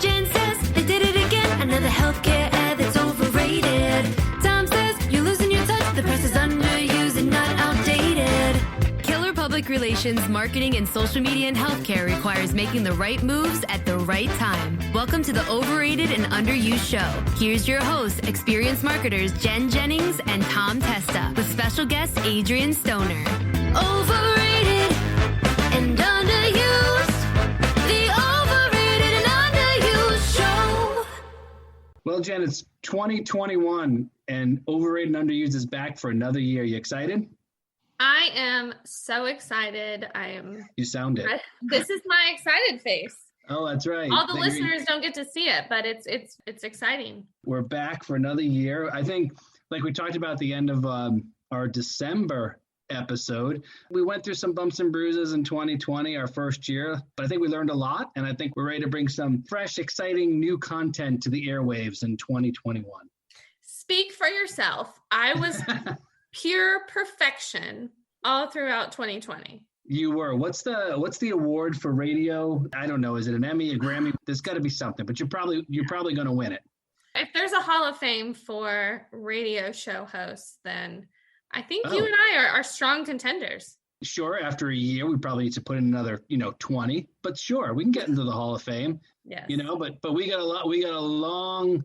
Jen says they did it again. Another healthcare ad that's overrated. Tom says you're losing your touch. The press is underused and not outdated. Killer public relations, marketing, and social media in healthcare requires making the right moves at the right time. Welcome to the Overrated and Underused show. Here's your hosts, experienced marketers Jennings and Testa, with special guest Adrienne Stoner. Overrated and underused. The Overrated and Underused show. Well, Jen, it's 2021 and Overrated and Underused is back for another year. You excited? I am so excited. You sound it. This is my excited face. Oh, that's right. All the listeners don't get to see it, but it's exciting. We're back for another year. I think, like we talked about at the end of our December episode, we went through some bumps and bruises in 2020, our first year, but I think we learned a lot, and I think we're ready to bring some fresh, exciting new content to the airwaves in 2021. Speak for yourself. I was pure perfection all throughout 2020. You were. What's the award for radio? I don't know. Is it an Emmy, a Grammy? There's got to be something, but you're probably going to win it. If there's a Hall of Fame for radio show hosts, then I think you and I are strong contenders. Sure. After a year, we probably need to put in another, 20. But sure, we can get into the Hall of Fame. Yes. But we got a long,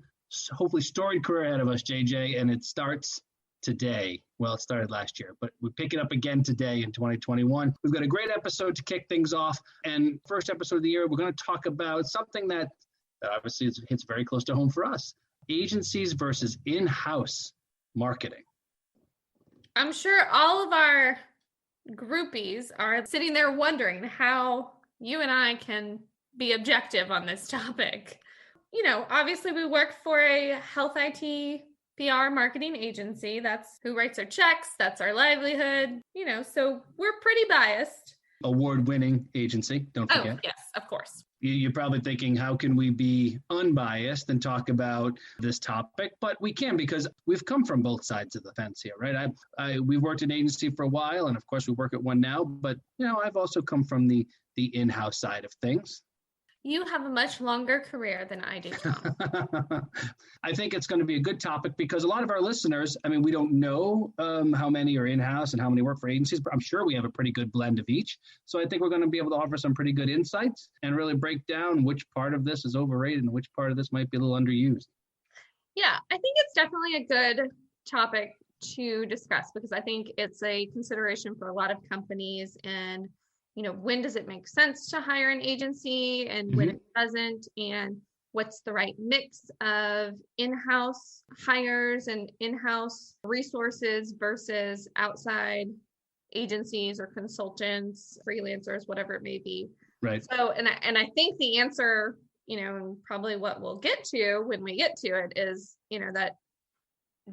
hopefully storied career ahead of us, JJ, and it starts today. Well, it started last year, but we pick it up again today in 2021. We've got a great episode to kick things off. And first episode of the year, we're going to talk about something that obviously hits very close to home for us: agencies versus in-house marketing. I'm sure all of our groupies are sitting there wondering how you and I can be objective on this topic. Obviously we work for a health IT PR marketing agency. That's who writes our checks. That's our livelihood, so we're pretty biased. Award-winning agency, don't forget. Oh, yes, of course. You're probably thinking, how can we be unbiased and talk about this topic? But we can, because we've come from both sides of the fence here, right? We've worked in agency for a while, and of course we work at one now, but I've also come from the in-house side of things. You have a much longer career than I do, Tom. I think it's going to be a good topic because a lot of our listeners, we don't know how many are in-house and how many work for agencies, but I'm sure we have a pretty good blend of each. So I think we're going to be able to offer some pretty good insights and really break down which part of this is overrated and which part of this might be a little underused. Yeah, I think it's definitely a good topic to discuss because I think it's a consideration for a lot of companies. And when does it make sense to hire an agency and when it doesn't, and what's the right mix of in-house hires and in-house resources versus outside agencies or consultants, freelancers, whatever it may be. Right. So, and I think the answer, and probably what we'll get to when we get to it is, that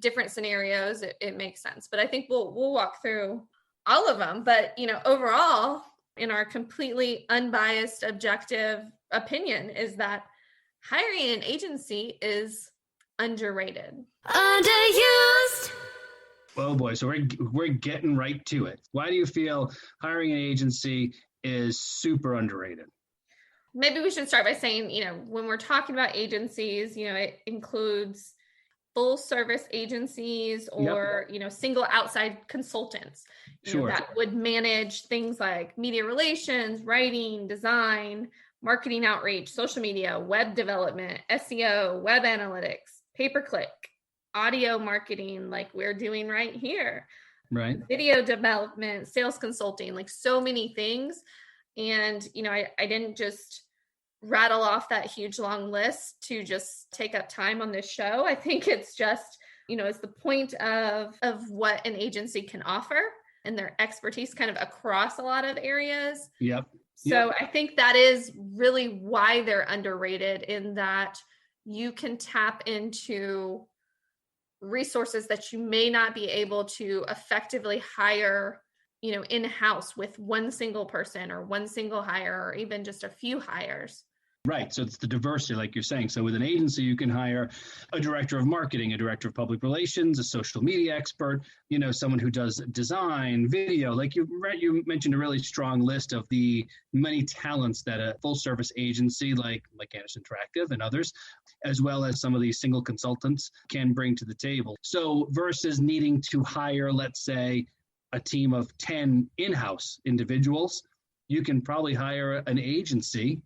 different scenarios, it makes sense. But I think we'll walk through all of them. But, overall, in our completely unbiased, objective opinion, is that hiring an agency is underrated. Underused. Oh boy, so we're getting right to it. Why do you feel hiring an agency is super underrated? Maybe we should start by saying, when we're talking about agencies, it includes full service agencies or, single outside consultants that would manage things like media relations, writing, design, marketing outreach, social media, web development, SEO, web analytics, pay-per-click, audio marketing, like we're doing right here, right? Video development, sales consulting, like so many things. And, I didn't just rattle off that huge long list to just take up time on this show. I think it's just, it's the point of what an agency can offer and their expertise kind of across a lot of areas. Yep. So I think that is really why they're underrated, in that you can tap into resources that you may not be able to effectively hire, in-house with one single person or one single hire or even just a few hires. Right. So it's the diversity, like you're saying. So with an agency, you can hire a director of marketing, a director of public relations, a social media expert, someone who does design, video. Like you mentioned a really strong list of the many talents that a full service agency like Anderson Interactive and others, as well as some of these single consultants, can bring to the table. So versus needing to hire, let's say, a team of 10 in-house individuals, you can probably hire an agency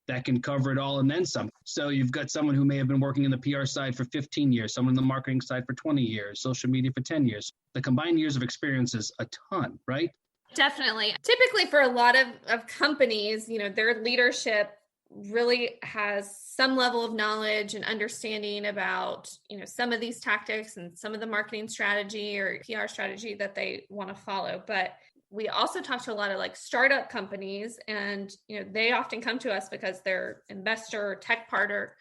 that can cover it all and then some. So you've got someone who may have been working in the PR side for 15 years, someone in the marketing side for 20 years, social media for 10 years. The combined years of experience is a ton, right? Definitely. Typically for a lot of companies, their leadership really has some level of knowledge and understanding about, some of these tactics and some of the marketing strategy or PR strategy that they want to follow. But we also talk to a lot of startup companies, and, they often come to us because their investor or tech partner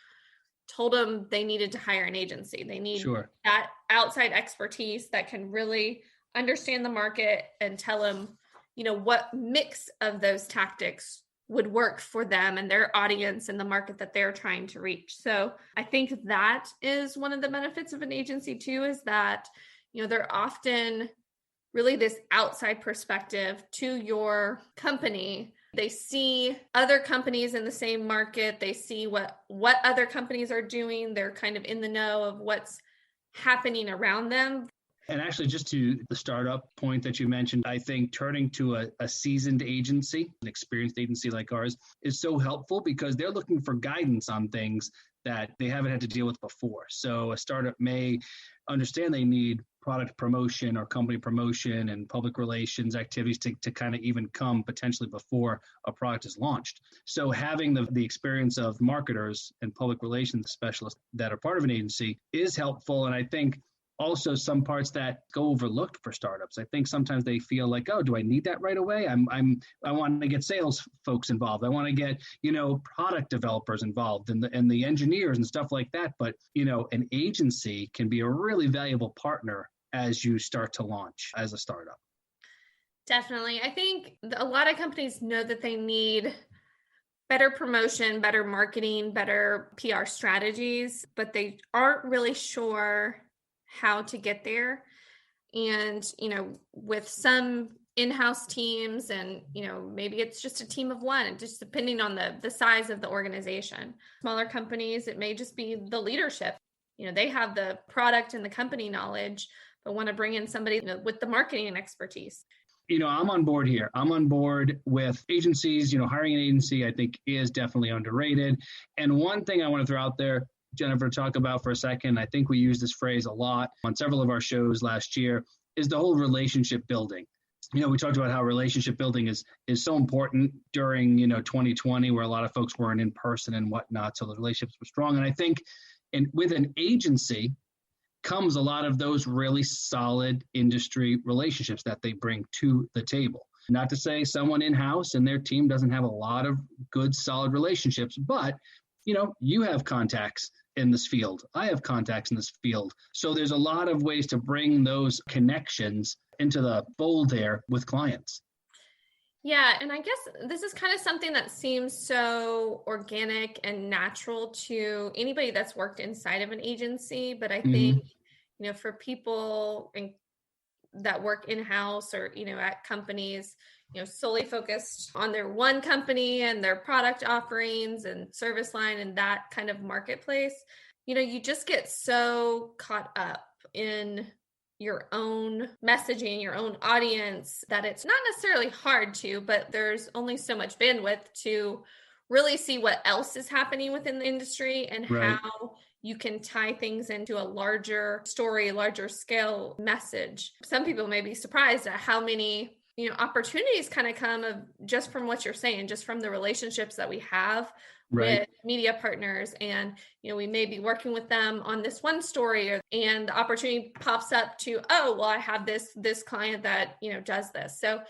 told them they needed to hire an agency. They need that outside expertise that can really understand the market and tell them, what mix of those tactics would work for them and their audience and the market that they're trying to reach. So I think that is one of the benefits of an agency too, is that, they're often really this outside perspective to your company. They see other companies in the same market. They see what other companies are doing. They're kind of in the know of what's happening around them. And actually, just to the startup point that you mentioned, I think turning to a seasoned agency, an experienced agency like ours, is so helpful because they're looking for guidance on things that they haven't had to deal with before. So a startup may understand they need product promotion or company promotion and public relations activities to kind of even come potentially before a product is launched. So having the experience of marketers and public relations specialists that are part of an agency is helpful. And I think also some parts that go overlooked for startups. I think sometimes they feel like, oh, do I need that right away? I want to get sales folks involved. I want to get, product developers involved and the engineers and stuff like that. But, an agency can be a really valuable partner as you start to launch as a startup. Definitely. I think a lot of companies know that they need better promotion, better marketing, better PR strategies, but they aren't really sure how to get there. And, with some in-house teams and, maybe it's just a team of one, just depending on the size of the organization. Smaller companies, it may just be the leadership. They have the product and the company knowledge, but want to bring in somebody with the marketing and expertise. I'm on board here. I'm on board with agencies. Hiring an agency, I think, is definitely underrated. And one thing I want to throw out there, Jennifer, talk about for a second, I think we use this phrase a lot on several of our shows last year, is the whole relationship building. We talked about how relationship building is so important during, 2020, where a lot of folks weren't in person and whatnot. So the relationships were strong. And I think with an agency comes a lot of those really solid industry relationships that they bring to the table. Not to say someone in-house and their team doesn't have a lot of good, solid relationships, but you have contacts in this field. I have contacts in this field. So there's a lot of ways to bring those connections into the fold there with clients. Yeah. And I guess this is kind of something that seems so organic and natural to anybody that's worked inside of an agency. But I think, for people that work in-house or, at companies, solely focused on their one company and their product offerings and service line and that kind of marketplace, you just get so caught up in your own messaging, your own audience, that it's not necessarily hard to, but there's only so much bandwidth to really see what else is happening within the industry and how you can tie things into a larger story, larger scale message. Some people may be surprised at how many opportunities kind of come of just from what you're saying, just from the relationships that we have with media partners. And, we may be working with them on this one story and the opportunity pops up to, oh, well, I have this client that, does this. So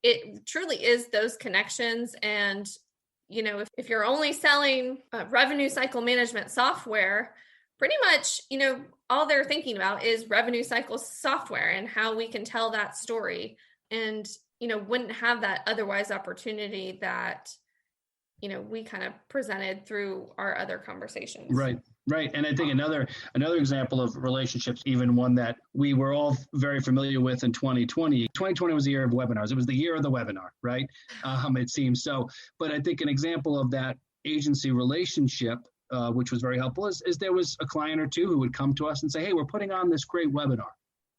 it truly is those connections. And, if you're only selling revenue cycle management software, pretty much, all they're thinking about is revenue cycle software and how we can tell that story. And, wouldn't have that otherwise opportunity that, we kind of presented through our other conversations. Right. Right. And I think another example of relationships, even one that we were all very familiar with in 2020. 2020 was the year of webinars. It was the year of the webinar, right? It seems so. But I think an example of that agency relationship, which was very helpful, is there was a client or two who would come to us and say, hey, we're putting on this great webinar.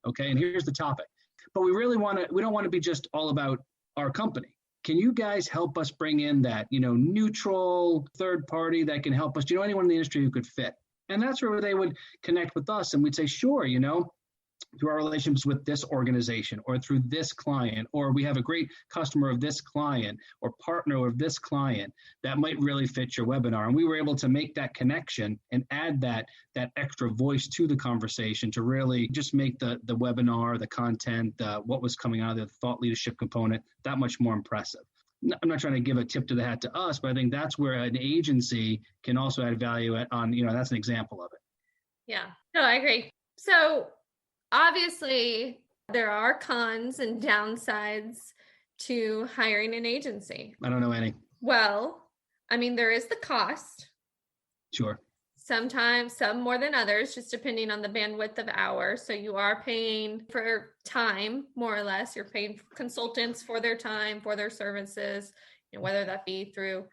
Okay. And here's the topic. But we don't want to be just all about our company. Can you guys help us bring in that, neutral third party that can help us? Do you know anyone in the industry who could fit? And that's where they would connect with us. And we'd say, sure, through our relationships with this organization or through this client, or we have a great customer of this client or partner of this client that might really fit your webinar. And we were able to make that connection and add that extra voice to the conversation to really just make the webinar, the content, what was coming out of the thought leadership component that much more impressive. I'm not trying to give a tip to the hat to us, but I think that's where an agency can also add value that's an example of it. Yeah, no, I agree. So obviously, there are cons and downsides to hiring an agency. I don't know any. Well, there is the cost. Sure. Sometimes some more than others, just depending on the bandwidth of hours. So you are paying for time, more or less. You're paying consultants for their time, for their services, whether that be through,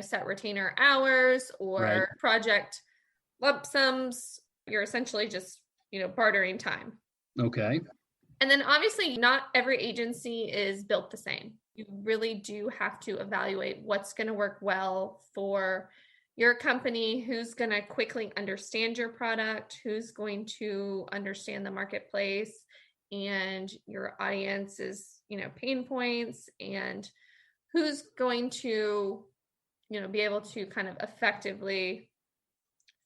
set retainer hours or project lump sums. You're essentially just, bartering time. Okay. And then obviously not every agency is built the same. You really do have to evaluate what's going to work well for your company, who's going to quickly understand your product, who's going to understand the marketplace and your audience's, pain points, and who's going to, be able to kind of effectively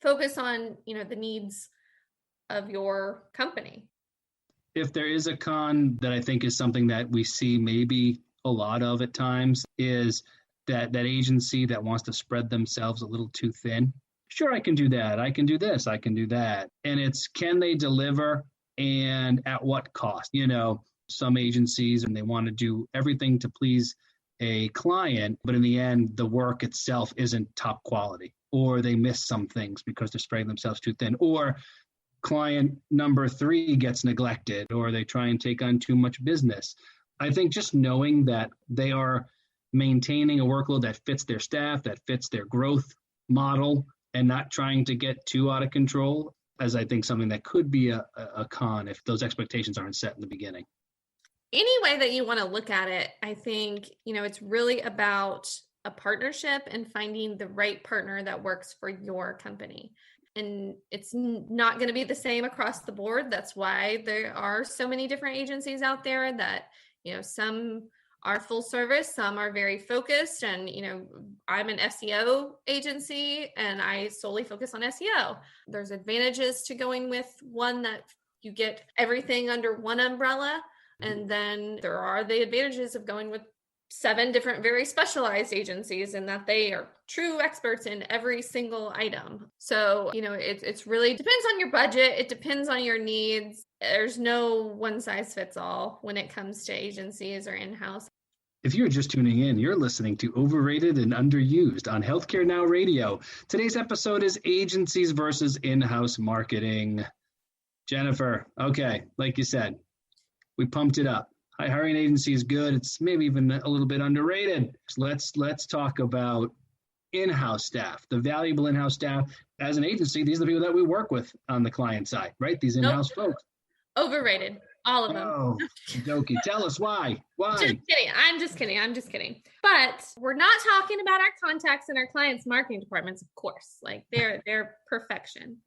focus on, the needs of your company. If there is a con that I think is something that we see maybe a lot of at times, is that agency that wants to spread themselves a little too thin. Sure, I can do that. I can do this. I can do that. And it's, can they deliver and at what cost? Some agencies, and they want to do everything to please a client, but in the end, the work itself isn't top quality, or they miss some things because they're spreading themselves too thin, or client number 3 gets neglected, or they try and take on too much business. I think just knowing that they are maintaining a workload that fits their staff, that fits their growth model, and not trying to get too out of control, as I think something that could be a con if those expectations aren't set in the beginning. Any way that you want to look at it, I think, it's really about a partnership and finding the right partner that works for your company. And it's not going to be the same across the board. That's why there are so many different agencies out there that, some are full service, some are very focused. And, I'm an SEO agency and I solely focus on SEO. There's advantages to going with one that you get everything under one umbrella. And then there are the advantages of going with 7 different very specialized agencies, and that they are true experts in every single item. So, it's really depends on your budget. It depends on your needs. There's no one size fits all when it comes to agencies or in-house. If you're just tuning in, you're listening to Overrated and Underused on Healthcare Now Radio. Today's episode is agencies versus in-house marketing. Jennifer, okay, like you said, we pumped it up. Hiring an agency is good. It's maybe even a little bit underrated. So let's talk about in-house staff, the valuable in-house staff. As an agency, these are the people that we work with on the client side, right? These in-house folks. Overrated. All of them. Oh, dokey. Tell us why. Why? Just kidding. But we're not talking about our contacts and our clients' marketing departments, of course. Like they're perfection.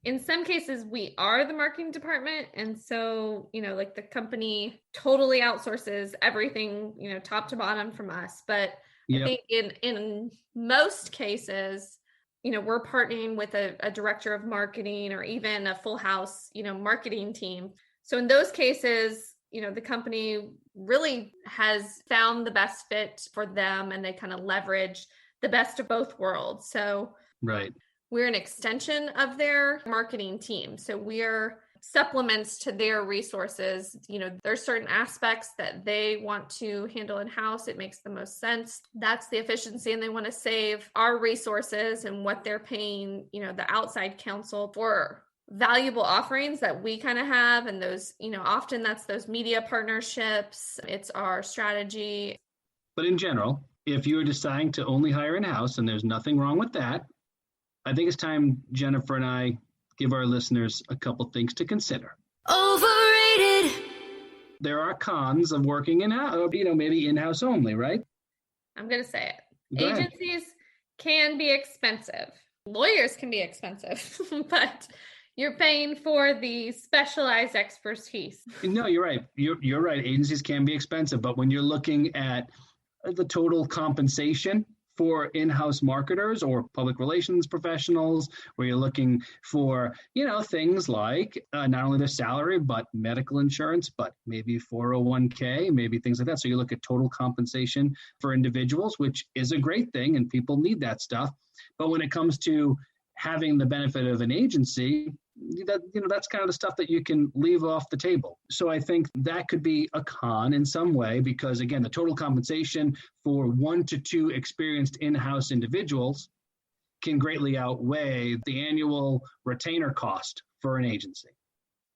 In some cases, we are the marketing department. And so, like the company totally outsources everything, top to bottom from us. But I think in most cases, we're partnering with a director of marketing or even a full house, marketing team. So in those cases, the company really has found the best fit for them, and they kind of leverage the best of both worlds. So right. We're an extension of their marketing team. So we're supplements to their resources. There's certain aspects that they want to handle in-house. It makes the most sense. That's the efficiency, and they want to save our resources and what they're paying, the outside counsel for valuable offerings that we kind of have. And those, often that's those media partnerships. It's our strategy. But in general, if you're deciding to only hire in-house, and there's nothing wrong with that, I think it's time Jennifer and I give our listeners a couple things to consider. Overrated. There are cons of working in-house, maybe in-house only, right? I'm going to say it. Go ahead. Agencies can be expensive. Lawyers can be expensive, but you're paying for the specialized expertise. No, you're right. You're right. Agencies can be expensive, but when you're looking at the total compensation for in-house marketers or public relations professionals, where you're looking for, things like not only their salary, but medical insurance, but maybe 401k, maybe things like that. So you look at total compensation for individuals, which is a great thing, and people need that stuff. But when it comes to having the benefit of an agency, that's kind of the stuff that you can leave off the table. So I think that could be a con in some way, because again, the total compensation for 1 to 2 experienced in-house individuals can greatly outweigh the annual retainer cost for an agency.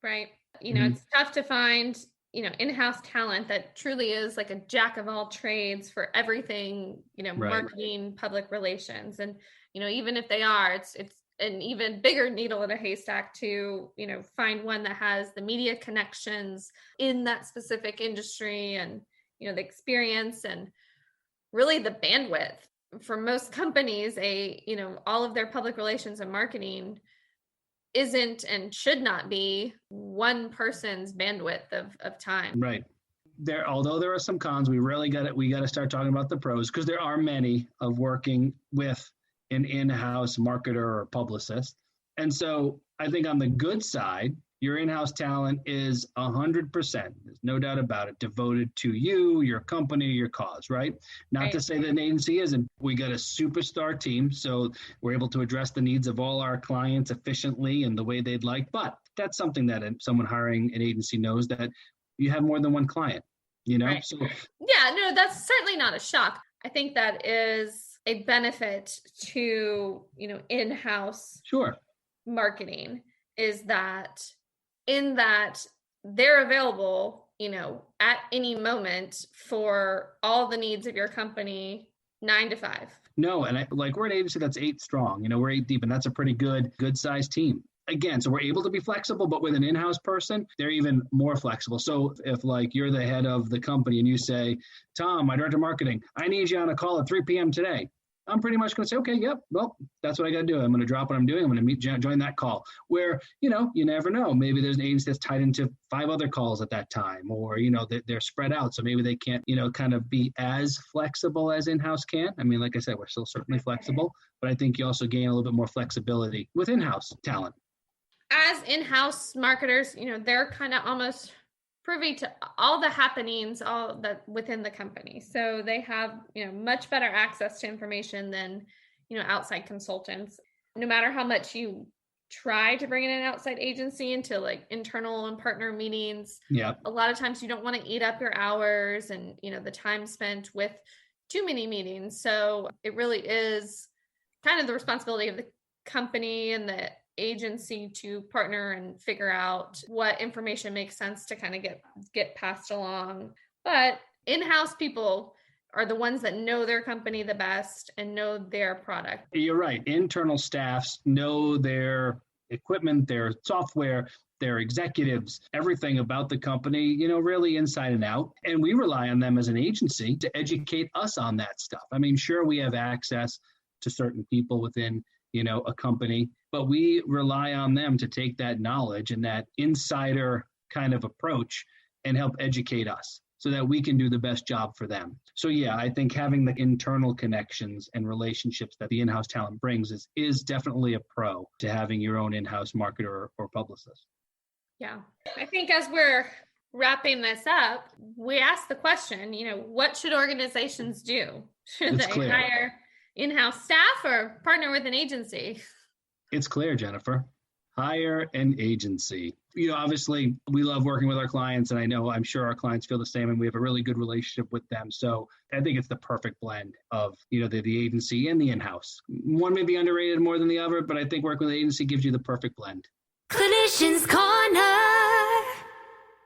Right. It's tough to find, in-house talent that truly is like a jack of all trades for everything, Right. marketing, public relations. And, even if they are, it's an even bigger needle in a haystack to, find one that has the media connections in that specific industry and, the experience and really the bandwidth. For most companies, all of their public relations and marketing isn't and should not be one person's bandwidth of time. Right. Although there are some cons, we got to start talking about the pros, because there are many of working with an in-house marketer or publicist. And so I think on the good side, your in-house talent is 100%, there's no doubt about it, devoted to you, your company, your cause, right? Not to say that an agency isn't. We got a superstar team, so we're able to address the needs of all our clients efficiently and the way they'd like. But that's something that someone hiring an agency knows, that you have more than one client, Right. So yeah, no, that's certainly not a shock. I think that is a benefit to, in-house sure. marketing, is that in that they're available, at any moment for all the needs of your company, 9 to 5. No, and we're an agency that's 8 strong, we're 8 deep, and that's a pretty good sized team. Again, so we're able to be flexible, but with an in-house person, they're even more flexible. So if you're the head of the company and you say, Tom, my director of marketing, I need you on a call at 3 p.m. today, I'm pretty much going to say, okay, yep, well, that's what I got to do. I'm going to drop what I'm doing. I'm going to join that call. Where, you never know. Maybe there's an agency that's tied into 5 other calls at that time, or, they're spread out. So maybe they can't, kind of be as flexible as in-house can. I mean, like I said, we're still certainly flexible, but I think you also gain a little bit more flexibility with in-house talent. As in-house marketers, they're kind of almost privy to all the happenings, all that within the company. So they have, much better access to information than, outside consultants. No matter how much you try to bring in an outside agency into internal and partner meetings, a lot of times you don't want to eat up your hours and, the time spent with too many meetings. So it really is kind of the responsibility of the company and the agency to partner and figure out what information makes sense to kind of get passed along. But in-house people are the ones that know their company the best and know their product. You're right. Internal staffs know their equipment, their software, their executives, everything about the company, really inside and out. And we rely on them as an agency to educate us on that stuff. I mean, sure, we have access to certain people within a company, but we rely on them to take that knowledge and that insider kind of approach and help educate us so that we can do the best job for them. So yeah, I think having the internal connections and relationships that the in-house talent brings is definitely a pro to having your own in-house marketer or publicist. Yeah. I think as we're wrapping this up, we ask the question, what should organizations do? Should It's they clear. hire in-house staff or partner with an agency? It's clear, Jennifer. Hire an agency. Obviously, we love working with our clients, and I'm sure our clients feel the same, and we have a really good relationship with them. So I think it's the perfect blend of, the agency and the in-house. One may be underrated more than the other, but I think working with an agency gives you the perfect blend. Clinicians Corner.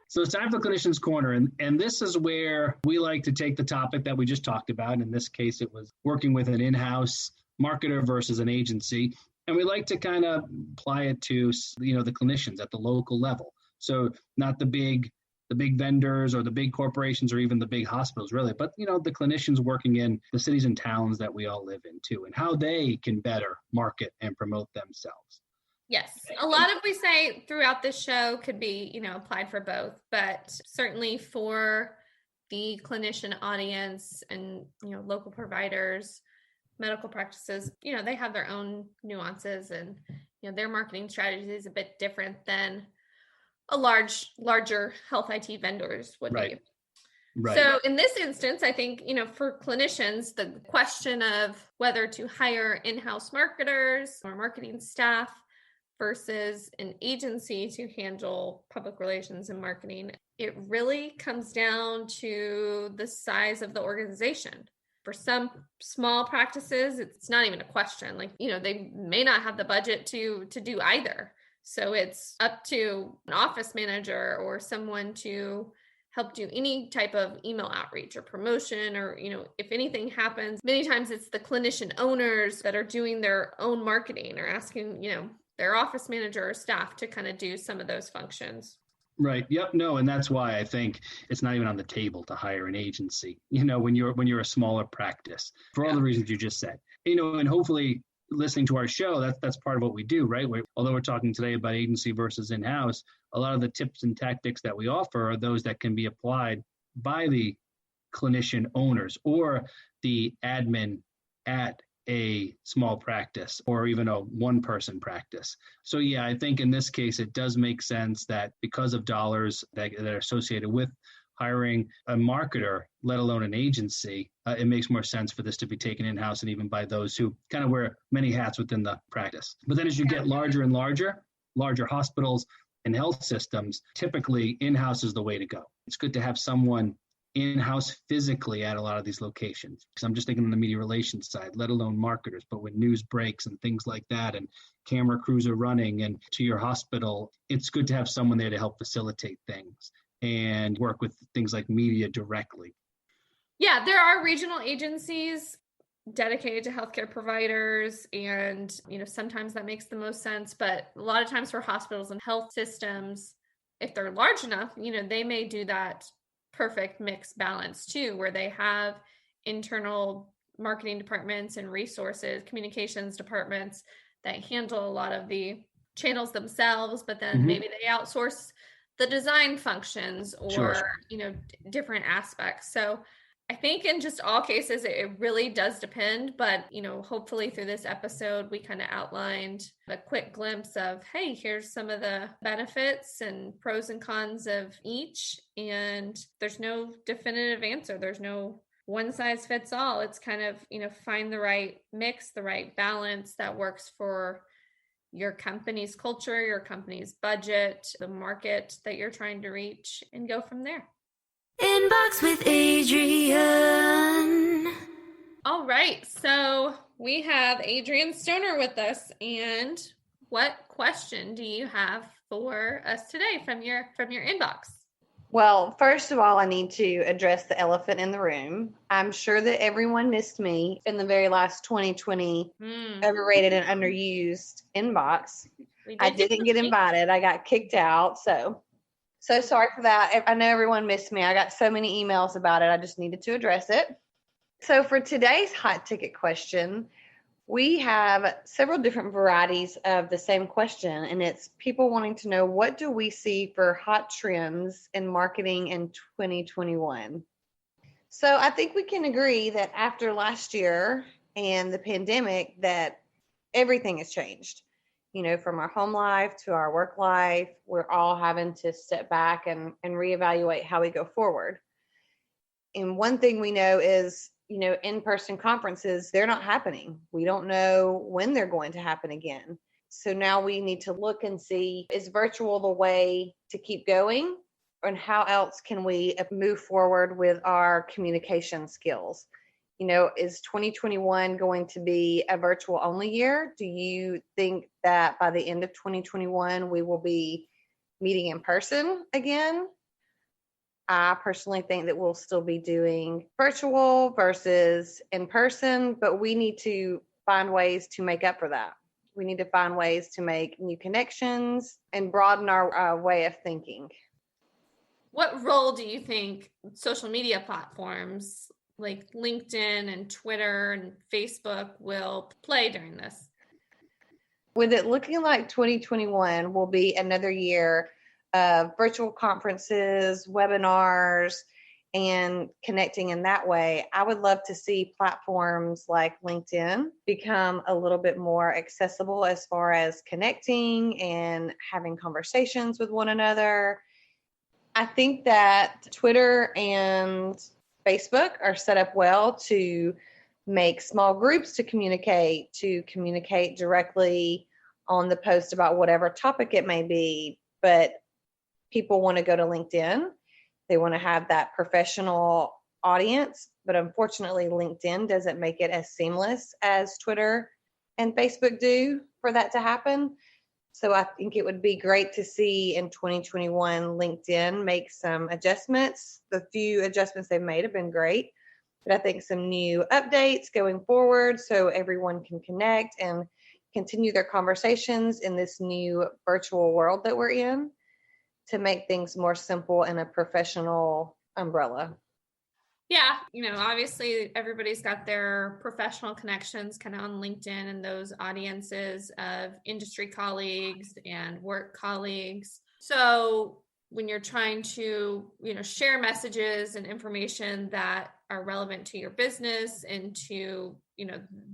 So it's time for Clinicians Corner, and this is where we like to take the topic that we just talked about. In this case, it was working with an in-house marketer versus an agency. And we like to kind of apply it to, the clinicians at the local level. So not the big vendors or the big corporations or even the big hospitals, really, but, the clinicians working in the cities and towns that we all live in too, and how they can better market and promote themselves. Yes. A lot of we say throughout this show could be, applied for both, but certainly for the clinician audience and, local providers, medical practices, they have their own nuances and, their marketing strategy is a bit different than a larger health IT vendors would be. Right. So in this instance, I think, for clinicians, the question of whether to hire in-house marketers or marketing staff versus an agency to handle public relations and marketing, it really comes down to the size of the organization. For some small practices, it's not even a question. They may not have the budget to do either. So it's up to an office manager or someone to help do any type of email outreach or promotion, or, if anything happens, many times it's the clinician owners that are doing their own marketing or asking, their office manager or staff to kind of do some of those functions. Right. Yep. No. And that's why I think it's not even on the table to hire an agency, when you're a smaller practice, for all the reasons you just said, and hopefully listening to our show, that's part of what we do, right? Although we're talking today about agency versus in-house, a lot of the tips and tactics that we offer are those that can be applied by the clinician owners or the admin at a small practice or even a one-person practice. So yeah, I think in this case, it does make sense that because of dollars that are associated with hiring a marketer, let alone an agency, it makes more sense for this to be taken in-house and even by those who kind of wear many hats within the practice. But then as you get larger and larger hospitals and health systems, typically in-house is the way to go. It's good to have someone in-house physically at a lot of these locations. Because I'm just thinking on the media relations side, let alone marketers, but when news breaks and things like that and camera crews are running and to your hospital, it's good to have someone there to help facilitate things and work with things like media directly. Yeah, there are regional agencies dedicated to healthcare providers, and sometimes that makes the most sense, but a lot of times for hospitals and health systems, if they're large enough, they may do that perfect mix balance too, where they have internal marketing departments and resources, communications departments that handle a lot of the channels themselves, but then maybe they outsource the design functions or, different aspects. So I think in just all cases, it really does depend, but, hopefully through this episode, we kind of outlined a quick glimpse of, hey, here's some of the benefits and pros and cons of each. And there's no definitive answer. There's no one size fits all. It's kind of, find the right mix, the right balance that works for your company's culture, your company's budget, the market that you're trying to reach, and go from there. Inbox with Adrienne. All right, so we have Adrienne Stoner with us, and what question do you have for us today from your inbox? Well, first of all, I need to address the elephant in the room. I'm sure that everyone missed me in the very last 2020 Overrated and Underused inbox. I didn't get invited. I got kicked out, so sorry for that. I know everyone missed me. I got so many emails about it. I just needed to address it. So for today's hot ticket question, we have several different varieties of the same question, and it's people wanting to know, what do we see for hot trends in marketing in 2021? So I think we can agree that after last year and the pandemic, that everything has changed. From our home life to our work life, we're all having to step back and reevaluate how we go forward. And one thing we know is, in-person conferences, they're not happening. We don't know when they're going to happen again. So now we need to look and see, is virtual the way to keep going? And how else can we move forward with our communication skills? You know, is 2021 going to be a virtual only year? Do you think that by the end of 2021, we will be meeting in person again? I personally think that we'll still be doing virtual versus in person, but we need to find ways to make up for that. We need to find ways to make new connections and broaden our way of thinking. What role do you think social media platforms like LinkedIn and Twitter and Facebook will play during this? With it looking like 2021 will be another year of virtual conferences, webinars, and connecting in that way, I would love to see platforms like LinkedIn become a little bit more accessible as far as connecting and having conversations with one another. I think that Twitter and Facebook are set up well to make small groups to communicate directly on the post about whatever topic it may be. But people want to go to LinkedIn. They want to have that professional audience. But unfortunately, LinkedIn doesn't make it as seamless as Twitter and Facebook do for that to happen. So I think it would be great to see in 2021 LinkedIn make some adjustments. The few adjustments they've made have been great, but I think some new updates going forward so everyone can connect and continue their conversations in this new virtual world that we're in to make things more simple in a professional umbrella. Yeah, obviously everybody's got their professional connections kind of on LinkedIn and those audiences of industry colleagues and work colleagues. So when you're trying to, share messages and information that are relevant to your business and to,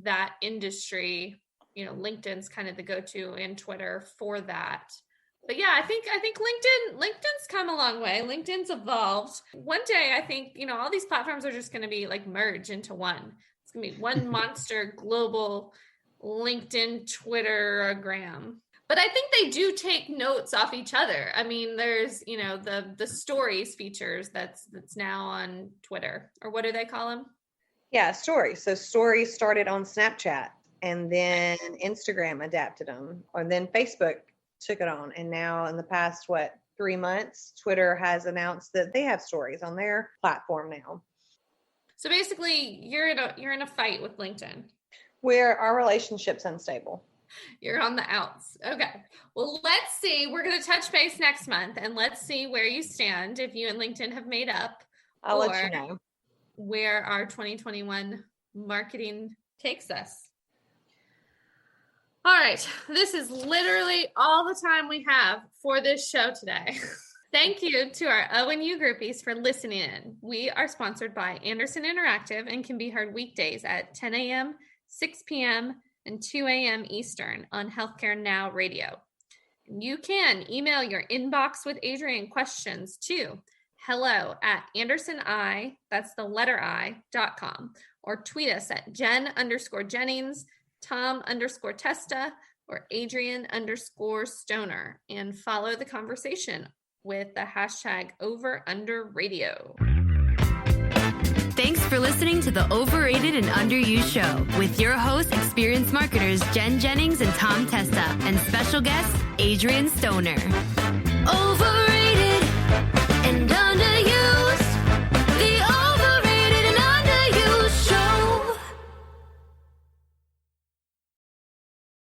that industry, LinkedIn's kind of the go-to and Twitter for that. But yeah, I think LinkedIn's come a long way. LinkedIn's evolved. One day, I think, all these platforms are just going to be like merged into one. It's going to be one monster global LinkedIn, Twitter-gram. But I think they do take notes off each other. I mean, there's, the stories features that's now on Twitter, or what do they call them? Yeah, stories. So stories started on Snapchat and then Instagram adapted them, or then Facebook took it on. And now in the past, 3 months, Twitter has announced that they have stories on their platform now. So basically you're in a fight with LinkedIn. Where our relationship's unstable. You're on the outs. Okay. Well, let's see. We're going to touch base next month and let's see where you stand. If you and LinkedIn have made up. I'll let you know. Where our 2021 marketing takes us. All right, this is literally all the time we have for this show today. Thank you to our ONU groupies for listening in. We are sponsored by Anderson Interactive and can be heard weekdays at 10 a.m., 6 p.m., and 2 a.m. Eastern on Healthcare Now Radio. You can email your inbox with Adrienne questions to hello@andersoni, that's the letter I.com, or tweet us at Jen_Jennings, Tom_Testa, or Adrienne_Stoner, and follow the conversation with the hashtag #OverUnderRadio. Thanks for listening to the Overrated and Underused show with your hosts, experienced marketers Jen Jennings and Tom Testa, and special guest Adrienne Stoner. Over